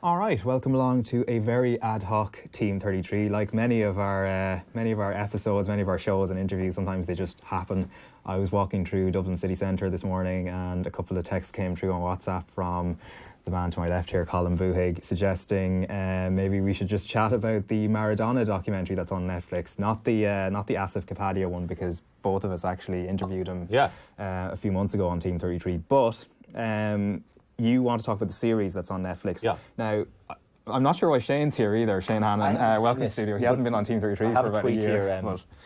All right, welcome along to a very ad hoc Team 33. Like many of our episodes, many of our shows and interviews, sometimes they just happen. I was walking through Dublin city centre this morning and a couple of texts came through on WhatsApp from the man to my left here, Colm Boohig, suggesting maybe we should just chat about the Maradona documentary that's on Netflix, not the Asif Kapadia one, because both of us actually interviewed him a few months ago on Team 33. But you want to talk about the series that's on Netflix. Yeah. Now, I'm not sure why Shane's here either. Shane Hannon, welcome to the studio. He hasn't been on Team 33 for about a year.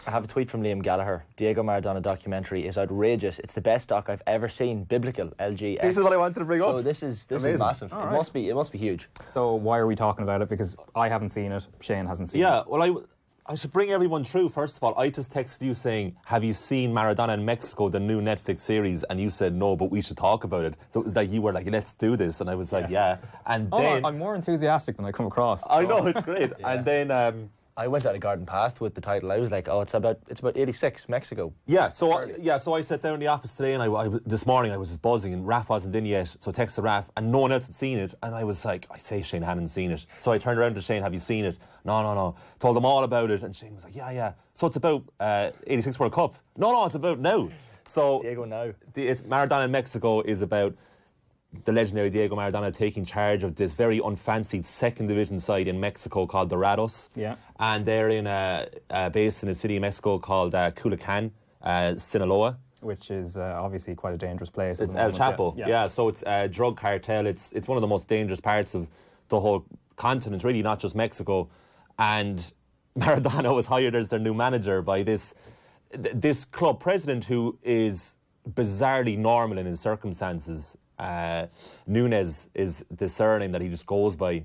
I have a tweet from Liam Gallagher. Diego Maradona documentary is outrageous. It's the best doc I've ever seen. Biblical, LG. This is what I wanted to bring up. So this is massive. All it right. must be huge. So why are we talking about it? Because I haven't seen it. Shane hasn't seen it. Yeah, well, I should bring everyone through. First of all, I just texted you saying, have you seen Maradona in Mexico, the new Netflix series? And you said no, but we should talk about it. So it was like you were like, let's do this. And I was like, yeah. And then I'm more enthusiastic than I come across. I know, it's great. And then I went down a garden path with the title. I was like, it's about 86, Mexico. So I sat down in the office today and this morning I was just buzzing and Raf wasn't in yet, so I texted Raf and no one else had seen it, and I was like, I say Shane hadn't seen it. So I turned around to Shane, have you seen it? No. Told them all about it and Shane was like, yeah. So it's about 86 World Cup. No, it's about now. So Diego now. Maradona in Mexico is about the legendary Diego Maradona taking charge of this very unfancied second division side in Mexico called Dorados. Yeah. And they're in based in a city in Mexico called Culiacán, Sinaloa. Which is obviously quite a dangerous place. It's El Chapo. Yeah, so it's a drug cartel. It's one of the most dangerous parts of the whole continent, really, not just Mexico. And Maradona was hired as their new manager by this club president who is bizarrely normal in his circumstances. Nunes is the surname that he just goes by,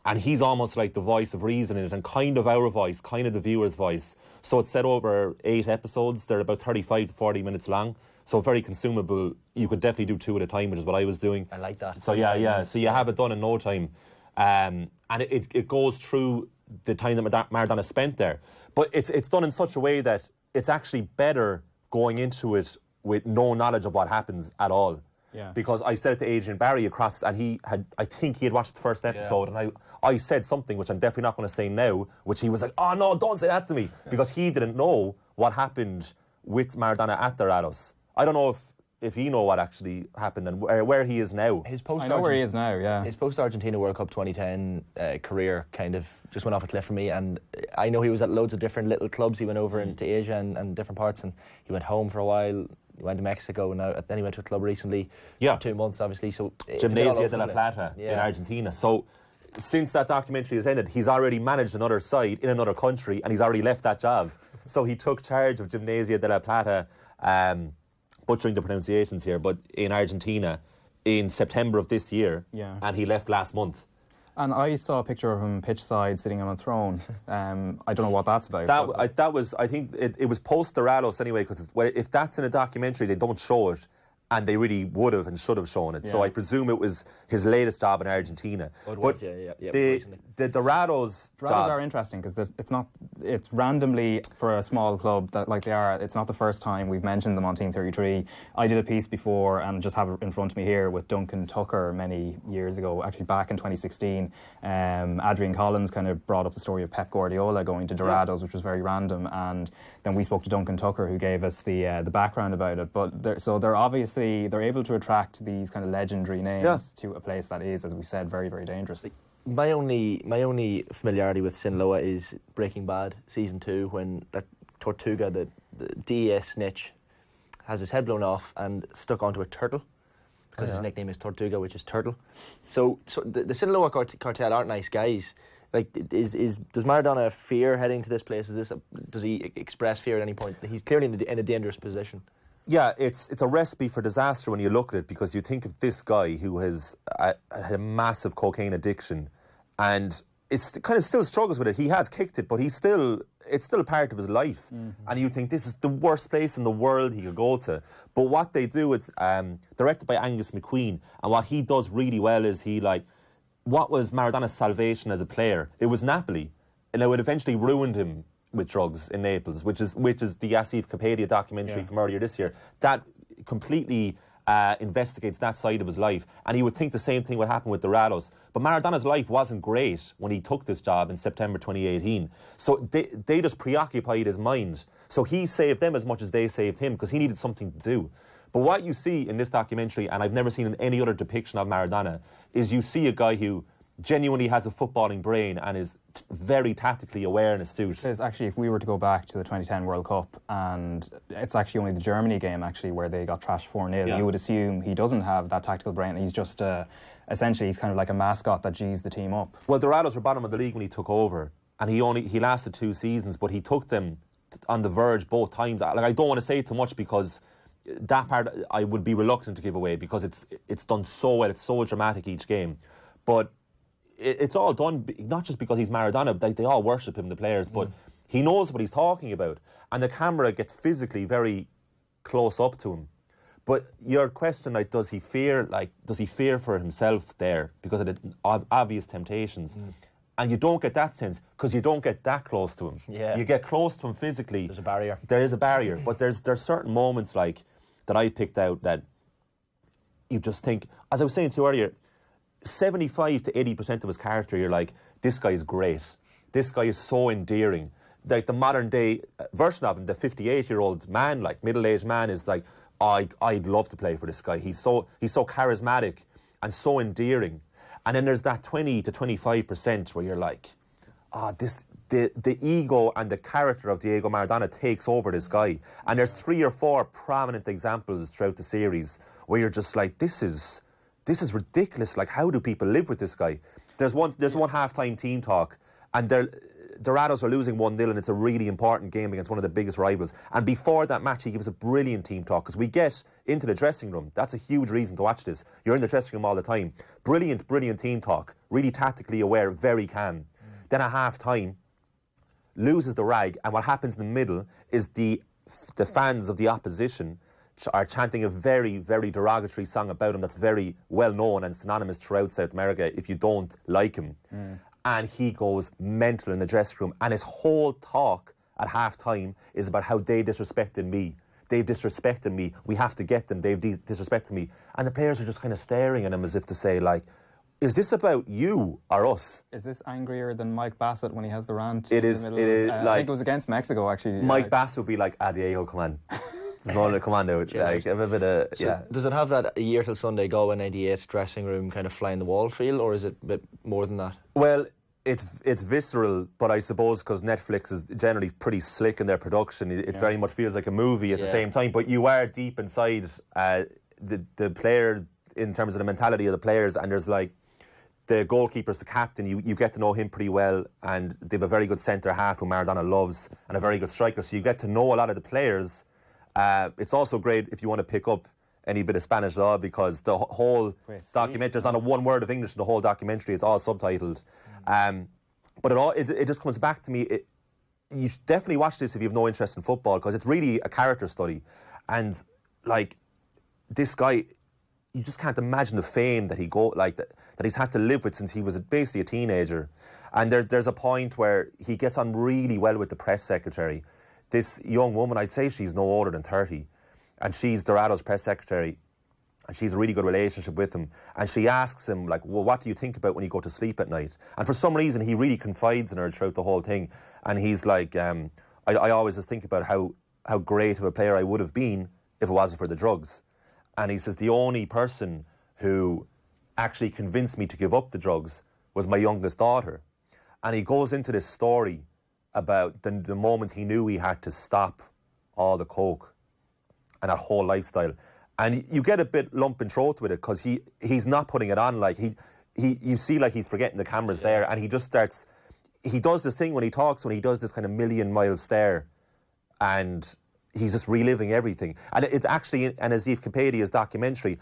and he's almost like the voice of reason in it, and kind of our voice, kind of the viewer's voice. So it's set over 8 episodes. They're about 35 to 40 minutes long, so very consumable. You could definitely do 2 at a time, which is what I was doing. I like that. So yeah. So you have it done in no time, and it goes through the time that Maradona spent there. But it's done in such a way that it's actually better going into it with no knowledge of what happens at all. Yeah. Because I said it to Adrian Barry and I think he had watched the first episode, and I said something which I'm definitely not going to say now, which he was like, oh no, don't say that to me, because he didn't know what happened with Maradona at Dorados. I don't know if he know what actually happened and where he is now. I know where he is now, yeah. His post-Argentina World Cup 2010 career kind of just went off a cliff for me, and I know he was at loads of different little clubs. He went over into Asia and different parts, and he went home for a while. He went to Mexico, and then he went to a club recently. Yeah. 2 months, obviously. So Gimnasia de la Plata in Argentina. So since that documentary has ended, he's already managed another side in another country, and he's already left that job. So he took charge of Gimnasia de la Plata, butchering the pronunciations here, but in Argentina in September of this year, and he left last month. And I saw a picture of him pitch side sitting on a throne. I don't know what that's about. I think it was post Dorados anyway, because if that's in a documentary, they don't show it, and they really would have and should have shown it. So I presume it was his latest job in Argentina. The Dorados job are interesting because it's randomly for a small club that like they are. It's not the first time we've mentioned them on Team 33. I did a piece before and just have it in front of me here with Duncan Tucker many years ago, actually back in 2016. Adrian Collins kind of brought up the story of Pep Guardiola going to Dorados, which was very random, and then we spoke to Duncan Tucker, who gave us the background about it. But they're able to attract these kind of legendary names to a place that is, as we said, very, very dangerous. My only familiarity with Sinaloa is Breaking Bad season 2, when that Tortuga, the DES snitch, has his head blown off and stuck onto a turtle, because his nickname is Tortuga, which is turtle. So the Sinaloa cartel aren't nice guys. Like, does Maradona fear heading to this place? Does he express fear at any point? He's clearly in a dangerous position. Yeah, it's a recipe for disaster when you look at it, because you think of this guy who has had a massive cocaine addiction, and it's kind of still struggles with it. He has kicked it, but it's still a part of his life. Mm-hmm. And you think this is the worst place in the world he could go to. But what they do, it's directed by Angus McQueen, and what he does really well is what was Maradona's salvation as a player? It was Napoli, and it eventually ruined him with drugs in Naples, which is the Asif Kapadia documentary from earlier this year. That completely investigates that side of his life, and he would think the same thing would happen with Dorados. But Maradona's life wasn't great when he took this job in September 2018. So they just preoccupied his mind. So he saved them as much as they saved him because he needed something to do. But what you see in this documentary, and I've never seen in any other depiction of Maradona, is you see a guy who genuinely has a footballing brain and is very tactically aware and astute. Because actually, if we were to go back to the 2010 World Cup, and it's actually only the Germany game actually where they got trashed 4-0, you would assume he doesn't have that tactical brain. He's just essentially he's kind of like a mascot that G's the team up. Well, Dorados were bottom of the league when he took over, and he lasted 2 seasons, but he took them on the verge both times. Like, I don't want to say too much because that part I would be reluctant to give away because it's done so well. It's so dramatic each game, but it's all done not just because he's Maradona. They all worship him, the players, but he knows what he's talking about, and the camera gets physically very close up to him. But your question, like, does he fear for himself there because of the obvious temptations? And you don't get that sense because you don't get that close to him. Yeah. You get close to him physically. There's a barrier. There is a barrier, but there's certain moments like that I've picked out that you just think, as I was saying to you earlier, 75 to 80% of his character, you're like, this guy is great. This guy is so endearing. Like the modern day version of him, the 58-year-old man, like middle-aged man, is like, I'd love to play for this guy. He's so charismatic and so endearing. And then there's that 20 to 25% where you're like, the ego and the character of Diego Maradona takes over this guy. And there's 3 or 4 prominent examples throughout the series where you're just like, this is ridiculous. Like, how do people live with this guy? There's one halftime team talk, and Dorados are losing 1-0, and it's a really important game against one of the biggest rivals. And before that match, he gives a brilliant team talk because we get into the dressing room. That's a huge reason to watch this. You're in the dressing room all the time. Brilliant team talk. Really tactically aware, very calm. Then at half-time, loses the rag, and what happens in the middle is the fans of the opposition are chanting a very, very derogatory song about him that's very well known and synonymous throughout South America if you don't like him. And he goes mental in the dressing room, and his whole talk at half-time is about how they disrespected me. They've disrespected me. We have to get them. They've disrespected me. And the players are just kind of staring at him as if to say, like, is this about you or us? Is this angrier than Mike Bassett when he has the rant? It is. I Like, think it was against Mexico, actually. Mike Bassett would be like, Diego, come on. There's no other commando. Like, a bit of, So does it have that a year till Sunday Galway 98 dressing room kind of fly in the wall feel, or is it a bit more than that? Well, it's visceral, but I suppose because Netflix is generally pretty slick in their production, it very much feels like a movie at the same time. But you are deep inside the player in terms of the mentality of the players, and there's like the goalkeeper's the captain. You get to know him pretty well, and they have a very good centre half who Maradona loves, and a very good striker. So you get to know a lot of the players. It's also great if you want to pick up any bit of Spanish law because the whole documentary, there's not a one word of English in the whole documentary. It's all subtitled. But it just comes back to me. You should definitely watch this if you have no interest in football because it's really a character study. And like this guy, you just can't imagine the fame that that he's had to live with since he was basically a teenager. And there's a point where he gets on really well with the press secretary. This young woman, I'd say she's no older than 30, and she's Dorado's press secretary, and she's a really good relationship with him. And she asks him, like, well, what do you think about when you go to sleep at night? And for some reason, he really confides in her throughout the whole thing. And he's like, I always just think about how great of a player I would have been if it wasn't for the drugs. And he says, the only person who actually convinced me to give up the drugs was my youngest daughter. And he goes into this story about the moment he knew he had to stop all the coke and that whole lifestyle. And you get a bit lump in throat with it because he's not putting it on. Like you see like he's forgetting the camera's there, and he just starts, he does this thing when he talks, when he does this kind of million-mile stare, and he's just reliving everything. And it's actually in Azif Kapadia's documentary.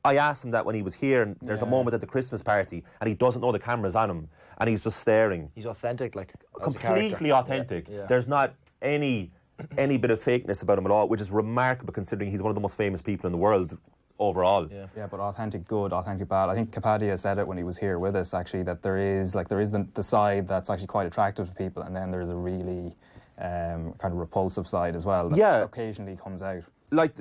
I asked him that when he was here, and there's a moment at the Christmas party, and he doesn't know the camera's on him, and he's just staring. He's authentic, like completely authentic. Yeah. There's not any bit of fakeness about him at all, which is remarkable considering he's one of the most famous people in the world overall. Yeah, but authentic good, authentic bad. I think Kapadia said it when he was here with us, actually, that there is the side that's actually quite attractive to people, and then there's a really kind of repulsive side as well that occasionally comes out. Like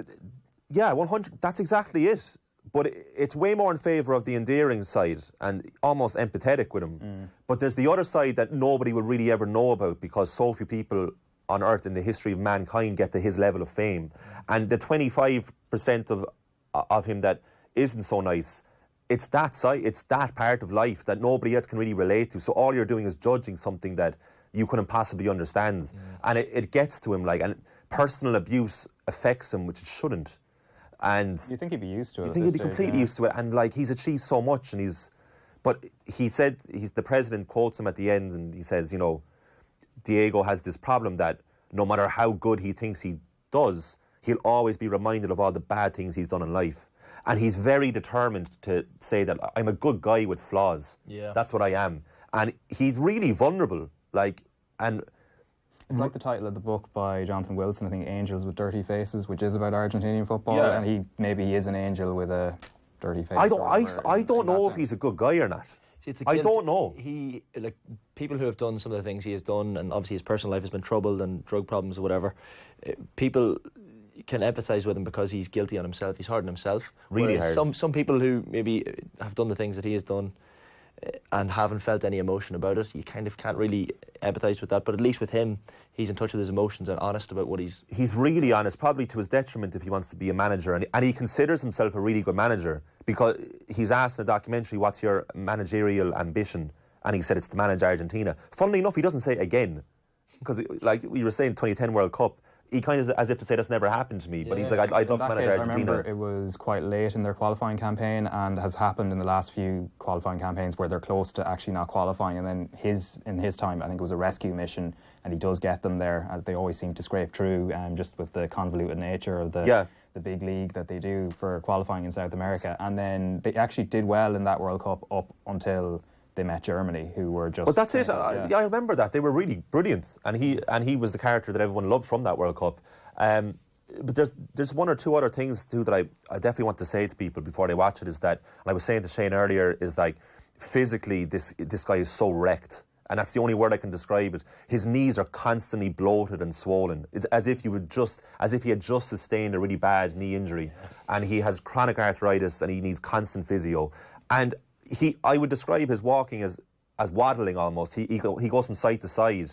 Yeah, 100. That's exactly it. But it's way more in favour of the endearing side and almost empathetic with him. But there's the other side that nobody will really ever know about because so few people on earth in the history of mankind get to his level of fame. And the 25% of him that isn't so nice, it's that side, it's that part of life that nobody else can really relate to. So all you're doing is judging something that you couldn't possibly understand. And it gets to him, like, and personal abuse affects him, which it shouldn't. And you think he'd be used to it? You think he'd be completely used to it, and like he's achieved so much, and but he said the president quotes him at the end, and he says, you know, Diego has this problem that no matter how good he thinks he does, he'll always be reminded of all the bad things he's done in life, and he's very determined to say that I'm a good guy with flaws. Yeah, that's what I am, and he's really vulnerable, like and. It's like the title of the book by Jonathan Wilson, I think, Angels with Dirty Faces, which is about Argentinian football, and maybe he is an angel with a dirty face. I don't know if he's a good guy or not. See, I don't know. He, like, people who have done some of the things he has done, and obviously his personal life has been troubled and drug problems or whatever, people can empathise with him because he's guilty on himself. He's hard on himself. Really hard. Some people who maybe have done the things that he has done and haven't felt any emotion about it, you kind of can't really empathise with that. But at least with him, he's in touch with his emotions and honest about what he's really honest, probably to his detriment if he wants to be a manager, and he considers himself a really good manager because he's asked in a documentary, what's your managerial ambition, and he said it's to manage Argentina. Funnily enough, he doesn't say it again, because like we were saying 2010 World Cup, he kind of, as if to say, that's never happened to me, but he's like, I'd love to manage Argentina. I remember it was quite late in their qualifying campaign and has happened in the last few qualifying campaigns where they're close to actually not qualifying, and then in his time, I think it was a rescue mission, and he does get them there, as they always seem to scrape through, just with the convoluted nature of the big league that they do for qualifying in South America. And then they actually did well in that World Cup up until they met Germany, who were just... Well, that's it. I remember that. They were really brilliant. And he was the character that everyone loved from that World Cup. But there's one or two other things, too, that I definitely want to say to people before they watch it, is that, and I was saying to Shane earlier, is like, physically, this guy is so wrecked. And that's the only word I can describe it. His knees are constantly bloated and swollen. It's as if he had just sustained a really bad knee injury. And he has chronic arthritis and he needs constant physio. And I would describe his walking as waddling almost. He goes from side to side.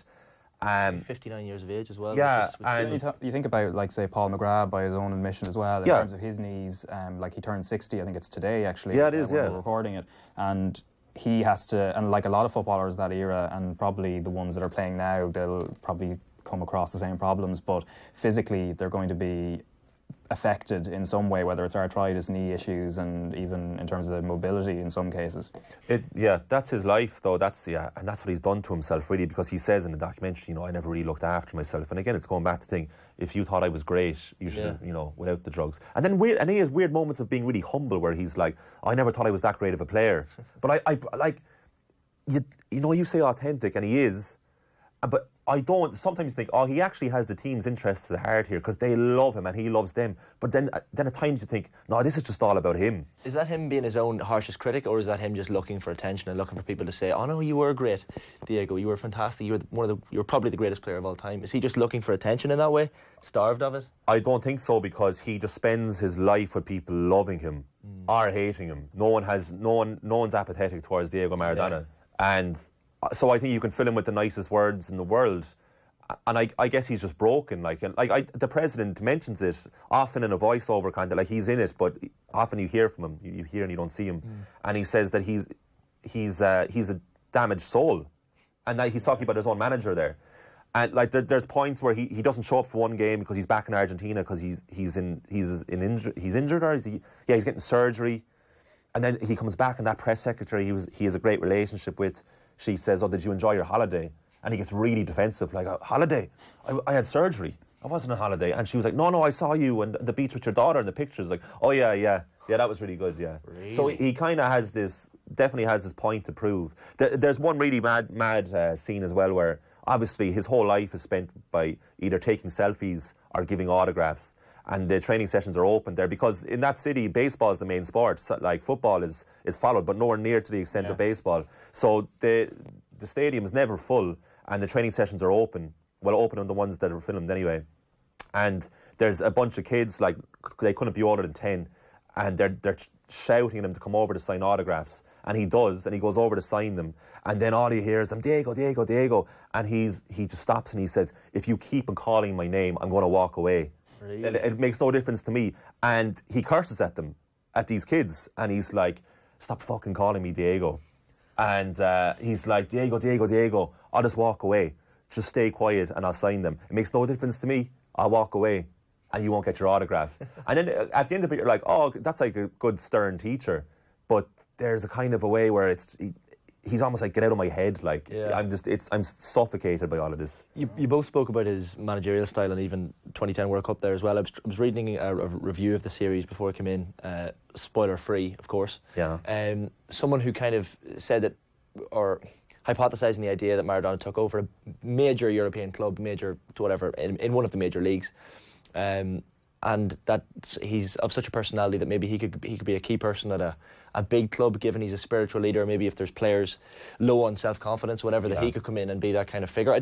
59 years of age as well. Yeah, and you think about, like, say, Paul McGrath, by his own admission as well, in terms of his knees. Like, he turned 60, I think it's today, actually. Yeah, it is, when we're recording it. And he has to, and like a lot of footballers that era, and probably the ones that are playing now, they'll probably come across the same problems, but physically they're going to be affected in some way, whether it's arthritis, knee issues, and even in terms of mobility in some cases. That's his life, though. And that's what he's done to himself, really, because he says in the documentary, you know, I never really looked after myself. And again, it's going back to the thing, if you thought I was great, you should have, you know, without the drugs. And then he has weird moments of being really humble, where he's like, I never thought I was that great of a player. But I like, you know, you say authentic, and he is, but I don't. Sometimes you think, oh, he actually has the team's interests at heart here because they love him and he loves them. But then at times you think, no, this is just all about him. Is that him being his own harshest critic, or is that him just looking for attention and looking for people to say, oh no, you were great, Diego, you were fantastic, you were probably the greatest player of all time? Is he just looking for attention in that way, starved of it? I don't think so, because he just spends his life with people loving him or hating him. No one's apathetic towards Diego Maradona, and so I think you can fill him with the nicest words in the world, and I guess he's just broken. The president mentions it often in a voiceover, kind of like he's in it, but often you hear from him, you hear and you don't see him, and he says that he's a damaged soul, and that he's talking about his own manager there, and like there's points where he doesn't show up for one game because he's back in Argentina because he's injured, or he's getting surgery, and then he comes back, and that press secretary he has a great relationship with. She says, oh, did you enjoy your holiday? And he gets really defensive, like, holiday? I had surgery. I wasn't on holiday. And she was like, no, I saw you on the beach with your daughter in the pictures. Like, oh, yeah, that was really good, yeah. Really? So he kind of definitely has this point to prove. There's one really mad scene as well where, obviously, his whole life is spent by either taking selfies or giving autographs. And the training sessions are open there because in that city, baseball is the main sport. So, like, football is followed, but nowhere near to the extent of baseball. So the stadium is never full, and the training sessions are open. Well, open on the ones that are filmed anyway. and there's a bunch of kids, like, they couldn't be older than 10, and they're shouting at him to come over to sign autographs. And he does, and he goes over to sign them. And then all he hears is, Diego, Diego, Diego. And he just stops and he says, if you keep on calling my name, I'm going to walk away. Really? It makes no difference to me. And he curses at them, at these kids. And he's like, stop fucking calling me Diego. And he's like, Diego, Diego, Diego, I'll just walk away. Just stay quiet and I'll sign them. It makes no difference to me. I'll walk away and you won't get your autograph. And then at the end of it, you're like, oh, that's like a good stern teacher. But there's a kind of a way where he's almost like, get out of my head. Like, I'm suffocated by all of this. You both spoke about his managerial style and even 2010 World Cup there as well. I was reading a review of the series before it came in, spoiler free, of course. Yeah. Someone who kind of said that, or hypothesising the idea that Maradona took over a major European club, major to whatever, in one of the major leagues, and that he's of such a personality that maybe he could be a key person at a big club, given he's a spiritual leader. Maybe if there's players low on self-confidence, whatever, that he could come in and be that kind of figure.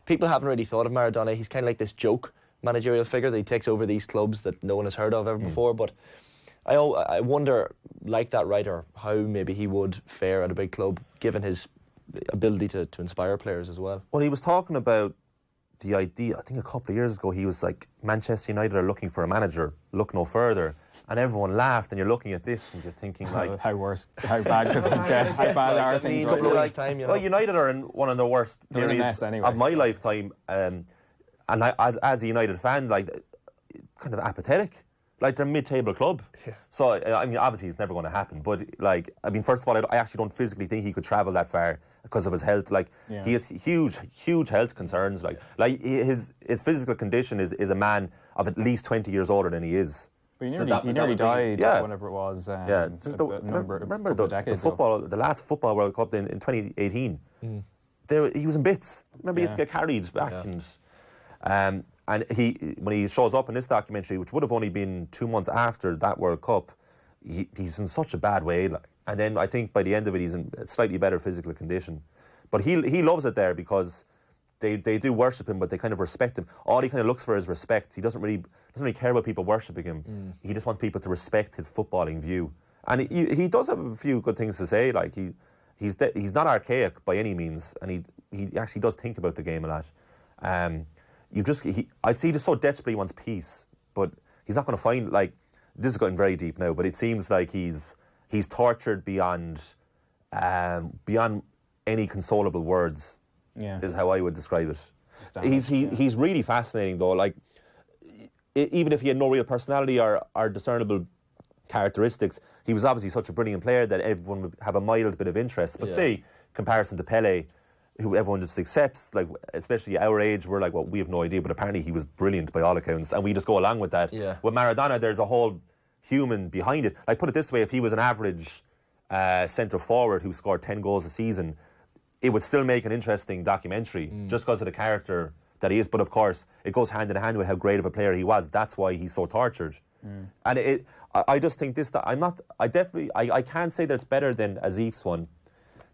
People haven't really thought of Maradona. He's kind of like this joke managerial figure that he takes over these clubs that no one has heard of ever before. But I wonder, like that writer, how maybe he would fare at a big club, given his ability to inspire players as well. Well, he was talking about the idea, I think a couple of years ago, he was like, Manchester United are looking for a manager, look no further. And everyone laughed, and you're looking at this and you're thinking, like, how bad could things get? How bad are things right now? Time, well, United are in one of the worst periods of my lifetime, and as a United fan, like, kind of apathetic. Like, they're a mid-table club. Yeah. So, I mean, obviously it's never going to happen. But, like, I mean, first of all, I actually don't physically think he could travel that far because of his health. Like, he has huge health concerns. Like his physical condition is a man of at least 20 years older than he is. But he nearly died, whenever it was. Remember the last football World Cup in 2018? He was in bits. Remember, he had to get carried back. And when he shows up in this documentary, which would have only been 2 months after that World Cup, he's in such a bad way. Like, and then I think by the end of it, he's in a slightly better physical condition. But he loves it there because they do worship him, but they kind of respect him. All he kind of looks for is respect. He doesn't really care about people worshipping him. He just wants people to respect his footballing view. And he does have a few good things to say. Like he's not archaic by any means, and he actually does think about the game a lot. I see, he just so desperately wants peace, but he's not going to find, like, this is getting very deep now, but it seems like he's tortured beyond any consolable words. Is how I would describe it. He's really fascinating though. Like, even if he had no real personality or discernible characteristics, he was obviously such a brilliant player that everyone would have a mild bit of interest. But say, comparison to Pelé, who everyone just accepts, like, especially our age, we're like, well, we have no idea, but apparently he was brilliant by all accounts, and we just go along with that. With Maradona, there's a whole human behind it. Like, put it this way, if he was an average centre forward who scored 10 goals a season, it would still make an interesting documentary just because of the character that he is. But of course, it goes hand in hand with how great of a player he was. That's why he's so tortured. And I just think I can't say that it's better than Azif's one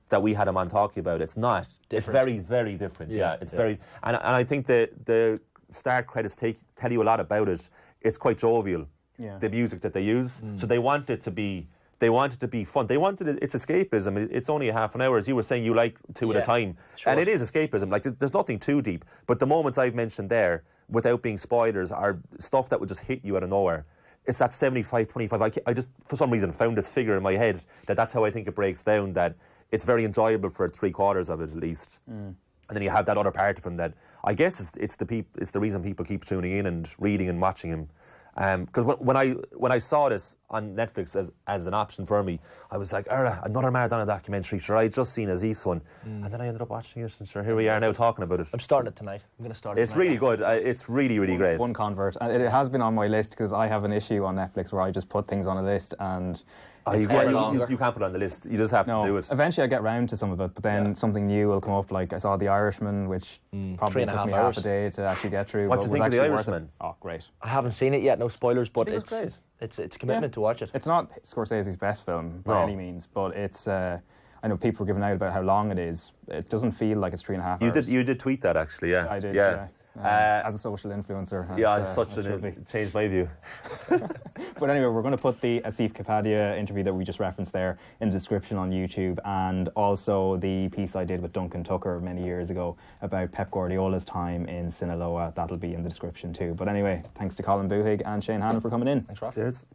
that we had him on talking about. It's not. Different. It's very, very different. Very, and I think the start credits tell you a lot about it. It's quite jovial, the music that they use. So they want it to be fun. It's escapism. It's only a half an hour. As you were saying, you like two at a time. Sure. And it is escapism. Like, there's nothing too deep. But the moments I've mentioned there, without being spoilers, are stuff that would just hit you out of nowhere. It's that 75-25. I just, for some reason, found this figure in my head that's how I think it breaks down, that it's very enjoyable for 3/4 of it at least. And then you have that other part of him that I guess it's the reason people keep tuning in and reading and watching him. Because when I saw this on Netflix as an option for me, I was like, another Maradona documentary. Sure, I had just seen Azif's one, and then I ended up watching it, and sure, here we are now talking about it. I'm starting it tonight. I'm going to start it. It's really good. It's really, really great. One convert. It has been on my list because I have an issue on Netflix where I just put things on a list and. You can't put it on the list. You just have to do it. Eventually I get round to some of it, but then something new will come up. Like I saw The Irishman, which probably took me half a day to actually get through. What do you think of The Irishman? Oh, great. I haven't seen it yet, no spoilers, but it's a commitment to watch it. It's not Scorsese's best film by any means, but it's... I know people are giving out about how long it is. It doesn't feel like it's 3.5 hours. You did tweet that, actually, yeah. I did, yeah. as a social influencer. Changed my view. But anyway, we're going to put the Asif Kapadia interview that we just referenced there in the description on YouTube, and also the piece I did with Duncan Tucker many years ago about Pep Guardiola's time in Sinaloa. That'll be in the description too. But anyway, thanks to Colm Boohig and Shane Hannon for coming in. Thanks, Raf. Cheers.